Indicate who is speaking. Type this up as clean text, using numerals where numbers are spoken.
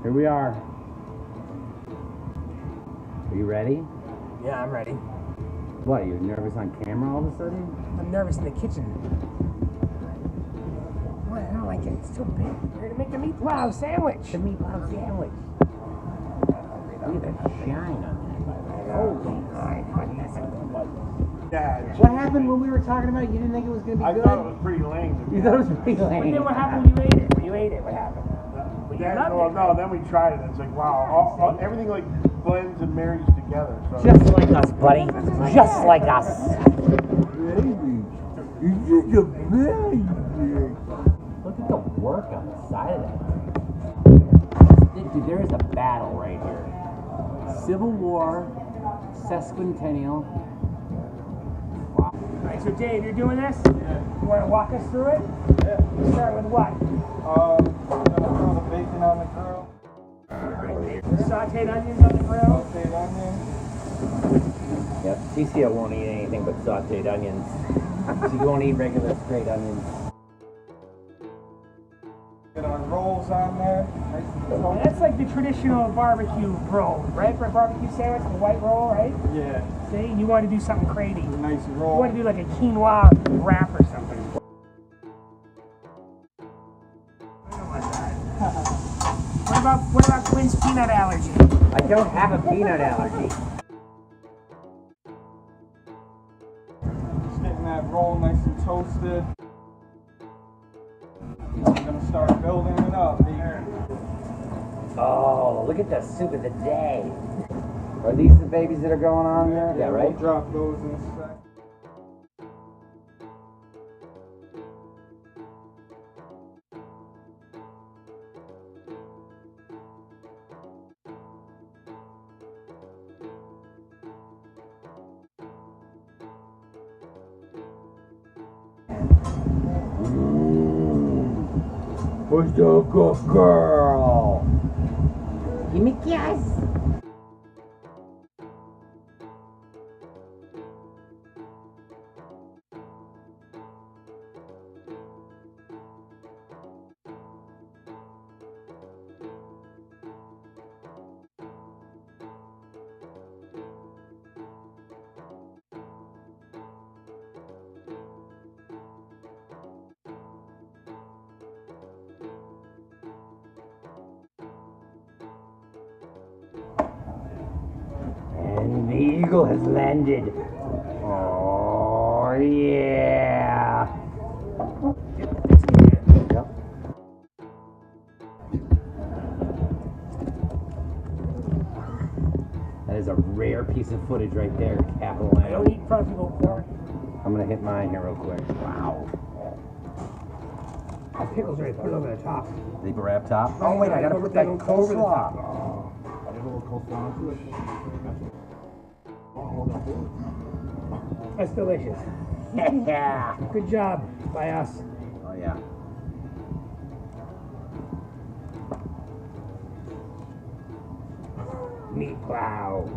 Speaker 1: Here we are. Are you ready?
Speaker 2: Yeah, I'm ready.
Speaker 1: What, you're nervous on camera all of a sudden?
Speaker 2: I'm nervous in the kitchen. What? I don't like it. It's too big. We're gonna make a meat plow sandwich.
Speaker 1: The meat plow sandwich. Look at that shine on that. Holy
Speaker 3: Yeah.
Speaker 1: What happened when we were talking about it? You didn't think it was going to be good?
Speaker 3: I thought it was pretty lame.
Speaker 1: You thought it was pretty lame?
Speaker 2: But then what happened when you ate it? When you ate it, what happened?
Speaker 3: Then we tried it. It's like, wow, everything like blends and marries together. So.
Speaker 1: Just like us, buddy. Just like us.
Speaker 3: Baby, you're just a baby.
Speaker 1: Look at the work on the side of that. Dude, there is a battle right here. Civil War, sesquicentennial. Wow.
Speaker 2: All right, so Dave, you're doing this? Yeah. You want to walk us through it?
Speaker 3: Yeah.
Speaker 2: You start with what?
Speaker 3: I'm gonna throw the bacon on the grill.
Speaker 2: Sauteed onions on the grill.
Speaker 3: Sauteed onions.
Speaker 1: Yep, TCO won't eat anything but sauteed onions. She won't eat regular straight onions.
Speaker 3: Get our rolls on there. Nice and
Speaker 2: And that's like the traditional barbecue roll, right? For a barbecue sandwich, the white roll, right?
Speaker 3: Yeah.
Speaker 2: See, you want to do something crazy.
Speaker 3: Nice
Speaker 2: You
Speaker 3: roll.
Speaker 2: want to do like a quinoa wrap or something. What about Quinn's peanut allergy?
Speaker 1: I don't have a peanut allergy.
Speaker 3: Just getting that roll nice and toasted. I'm gonna start building it up.
Speaker 1: Oh, look at the soup of the day. Are these the babies that are going on there?
Speaker 3: Yeah,
Speaker 1: right?
Speaker 3: We'll drop those in a sec.
Speaker 1: Where's the good girl? Give me a kiss. And the eagle has landed. Oh, yeah. Yep. That is a rare piece of footage right there, capital
Speaker 2: I don't eat in front of people before.
Speaker 1: I'm gonna hit mine here real quick. Wow.
Speaker 2: The pickles right, put it over the top.
Speaker 1: They grab top. Oh wait, I gotta put that coleslaw.
Speaker 2: That's delicious.
Speaker 1: Yeah.
Speaker 2: Good job by us.
Speaker 1: Oh yeah.
Speaker 2: Meat plow.